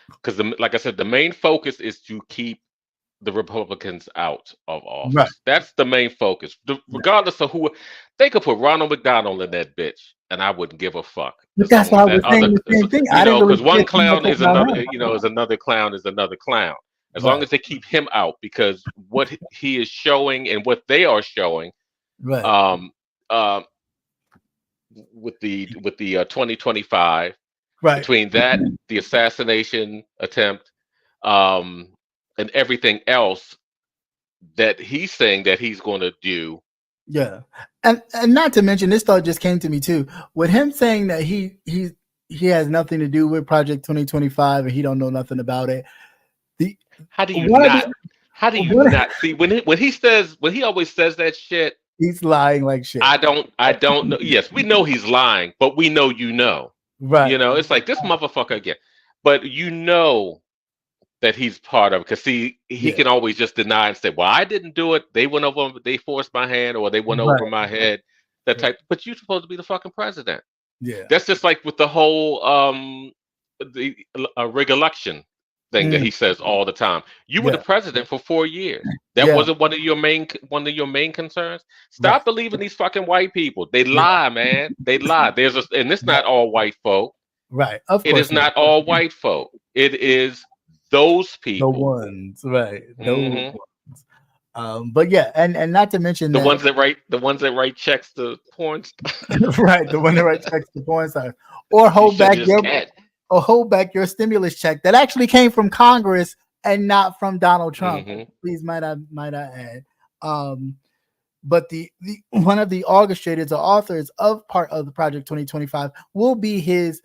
because like I said, the main focus is to keep the Republicans out of office. Right. That's the main focus. Regardless of who, they could put Ronald McDonald in that bitch, and I wouldn't give a fuck. But that's why I was saying the same thing. Because one care too clown much is about another, him. is another clown is another clown. As Right. long as they keep him out, because what he is showing and what they are showing, Right. with the 2025, Right. between that, the assassination attempt, and everything else that he's saying that he's going to do. Yeah, and not to mention, this thought just came to me too, with him saying that he has nothing to do with Project 2025 and he don't know nothing about it. How do you not see when he always says that shit? He's lying like shit. I don't know. Yes, we know he's lying, but we know right. It's like this motherfucker again. But that he's part of it, because he can always just deny and say, well, I didn't do it. They went over, they forced my hand, or they went over my head. That type. But you're supposed to be the fucking president. Yeah. That's just like with the whole the rig election thing that he says all the time. You were the president for 4 years. That wasn't one of your main concerns. Stop believing these fucking white people. They lie, man. They lie. And it's not all white folk. Right. Of course. It is not all white folk. It is those people. The ones, right. Those ones. But yeah, and not to mention the ones that write checks to porn stars. Right, the one that writes checks to porn stars. Or hold back your stimulus check that actually came from Congress and not from Donald Trump. Please might I add. But the one of the orchestrators or authors of part of the Project 2025 will be his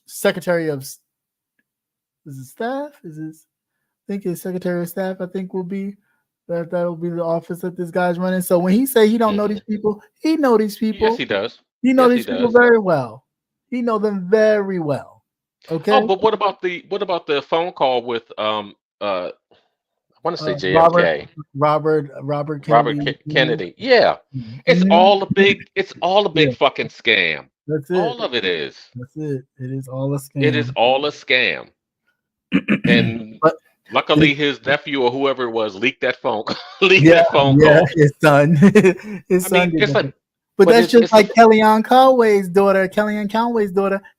Secretary of Staff. I think his Secretary of Staff, I think, will be that'll be the office that this guy's running. So when he say he don't know these people, he know these people. Yes, he does. He know these people very well. He know them very well. Okay. Oh, but what about the phone call with I want to say JFK. Robert Kennedy. Yeah. It's all a big fucking scam. That's it. All of it is. That's it. It is all a scam. It is all a scam. And luckily his nephew or whoever it was leaked that phone call. Yeah, his son. But that's just like Kellyanne Conway's daughter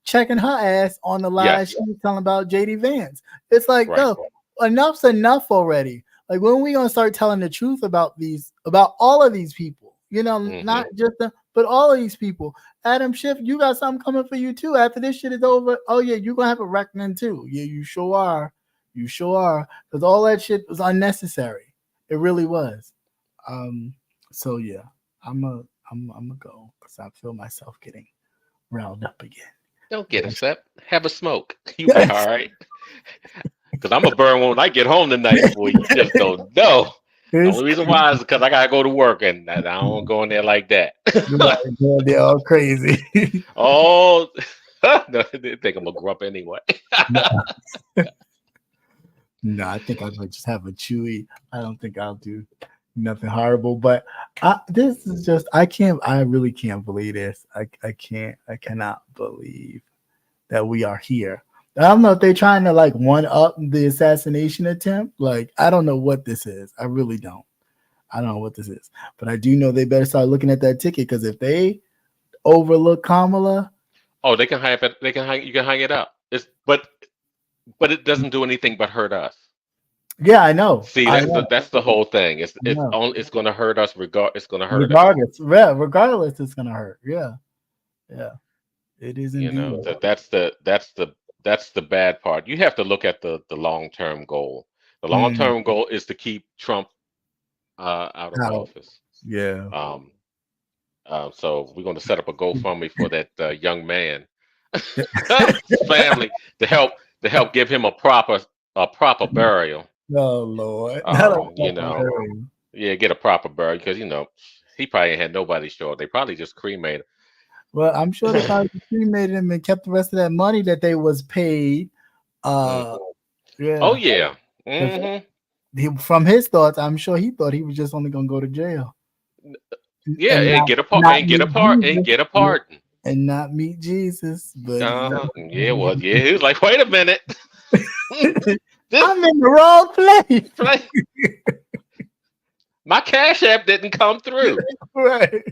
checking her ass on the live. She was telling about JD Vance. It's like, no, enough's enough already. Like, when are we gonna start telling the truth about all of these people? Not just them, but all of these people. Adam Schiff, you got something coming for you too. After this shit is over, oh yeah, you're gonna have a reckoning too. Yeah, you sure are. You sure are. Because all that shit was unnecessary. It really was. So yeah, I'm gonna go because I feel myself getting riled up again. Don't get upset. Have a smoke. You'll be all right. Because I'm gonna burn one when I get home tonight, boy. You just don't know. The only reason why is because I gotta go to work, and I don't go in there like that. They're all crazy. Oh, no, they think I'm gonna grow up anyway. No, I think I might just have a chewy. I don't think I'll do nothing horrible, but this is just I really can't believe this. I cannot believe that we are here. I don't know if they're trying to like one up the assassination attempt. Like, I don't know what this is. I really don't. I don't know what this is, but I do know they better start looking at that ticket, because if they overlook Kamala, Oh, they can have it. They can hang. You can hang it up. But it doesn't do anything but hurt us. Yeah, I know. See, I know. that's the whole thing. I know. It's going to hurt us. It's going to hurt us. Regardless, it's gonna hurt. Yeah, yeah, it is You indeed. know, that's the bad part. You have to look at the long-term goal. The Mm, long-term goal is to keep Trump out of out. office. Yeah. Um, so we're going to set up a GoFundMe for that young man, his family, to help give him a proper burial. Oh Lord, not a You fucking know, hurry. yeah, get a proper burial because he probably ain't had nobody show up. They probably just cremated Well, I'm sure they him. probably cremated him and kept the rest of that money that they was paid. Mhm. Oh Yeah. yeah. 'Cause Hmm. from his thoughts, I'm sure he thought he was just only gonna go to jail Yeah, and and not get a part not and get a meet part and Jesus. get a Yeah, pardon. and not meet Jesus. But Yeah, well, yeah, he was like, wait a minute. This I'm in the wrong place. play, my Cash App didn't come through. Right.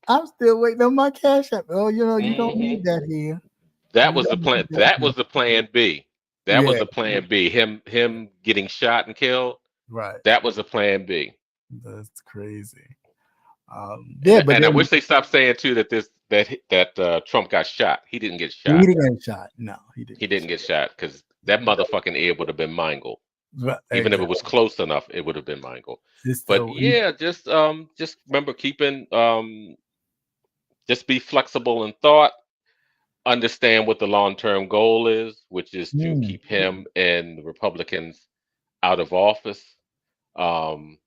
I'm still waiting on my cash app. Oh, you don't Hmm. need that here. That You was the don't plan. need that That here. was the plan B. That was Yeah, the plan B. Him getting shot and killed. right. That was the plan B. That's crazy. Yeah, And but I then wish they stopped saying too that Trump got shot. He didn't get he shot. didn't get shot. No, he didn't He get didn't shot. get shot because that motherfucking ear would have been mangled. Right, Even if it exactly. was close enough, it would have been mangled. It's But the yeah, just remember keeping just be flexible in thought. Understand what the long term goal is, which is to mm, keep him and the Republicans out of office. Um,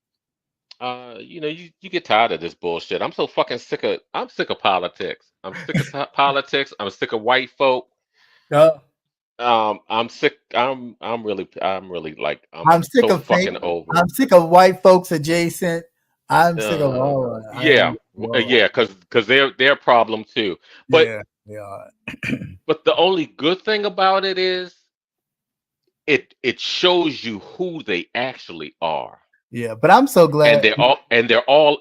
you get tired of this bullshit. I'm sick of politics. I'm sick of politics. I'm sick of white folk. uh, I'm sick. I'm really like I'm I'm sick so of fake. fucking over it. I'm sick of white folks adjacent. I'm sick of all of it. I Yeah, am. All yeah, because they're a problem too. But yeah, they are. but the only good thing about it is it shows you who they actually are. Yeah, but I'm so And glad. they're all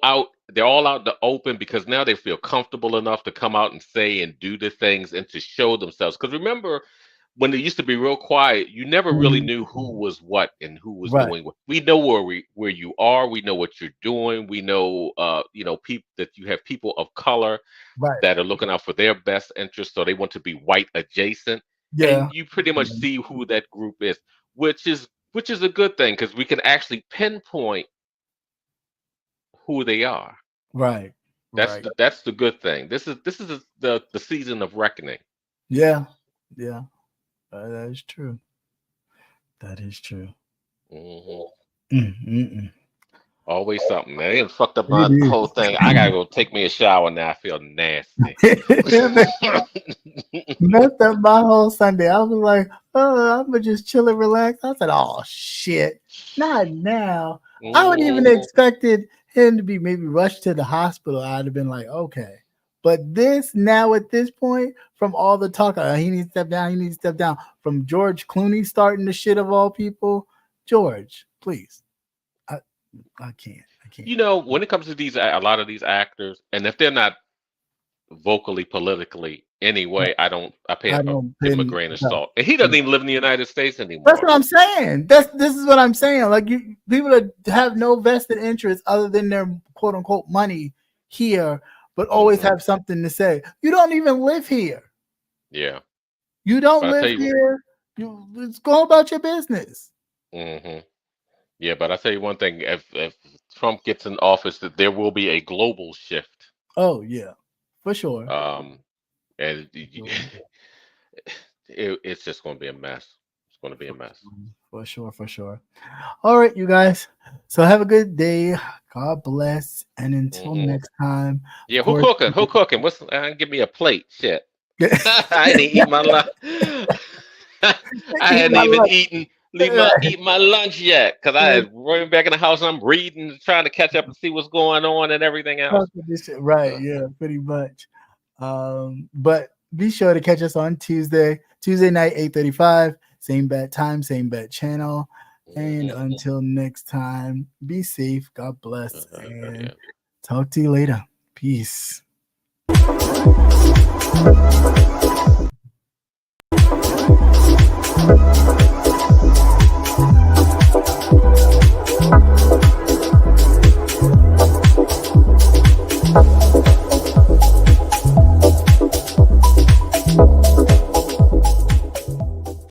out in the open because now they feel comfortable enough to come out and say and do the things and to show themselves. Because remember, when they used to be real quiet, you never really Mhm. knew who was what and who was Right, doing what. We know where you are. We know what you're doing. We know people that you have people of color right. that are looking out for their best interest, so they want to be white adjacent, Yeah, and you pretty much yeah, see who that group is, which is a good thing because we can actually pinpoint who they are. right, That's right. the good thing. This is the season of reckoning. Yeah, yeah. That is true. That is true. Hmm. Mm. Always something. They done fucked up my It whole thing. I gotta go take me a shower now. I feel nasty. is. Messed up my whole Sunday. I was like, oh, I'm gonna just chill and relax. I said, oh shit, not now. I would even Mhm. expected him to be maybe rushed to the hospital. I'd have been like, okay. But this now at this point, from all the talk, he needs to step down, he needs to step down. From George Clooney starting the shit of all people, George, please. I can't. I can't. When it comes to a lot of these actors, and if they're not vocally, politically anyway, I pay I don't give him a pin. grain of salt. And he doesn't even live in the United States That's anymore. what I'm saying. This is what I'm saying. Like people that have no vested interest other than their quote unquote money here, but always Hmm. have something to say. You don't even live here. Yeah. You don't But I tell live you, here. You just go about your business. hmm yeah, but I tell you one thing: if Trump gets in office, that there will be a global shift. Oh yeah, for sure. And it's just going to be a mess. It's going to be a mess. For sure, for sure. All right, you guys. So have a good day. God bless. And until Hmm. next time, Yeah, of who course. cooking? Who cooking? Give me a plate. Shit. I didn't eat my lunch. I Eat hadn't my even lunch. eat my lunch yet because I had running back in the house. I'm reading, trying to catch up and see what's going on and everything else. Right, Uh, yeah, pretty much. But be sure to catch us on Tuesday night, 8:35, same bat time, same bat channel. And mhm. until next time, be safe, God bless, and Yeah. talk to you later. Peace.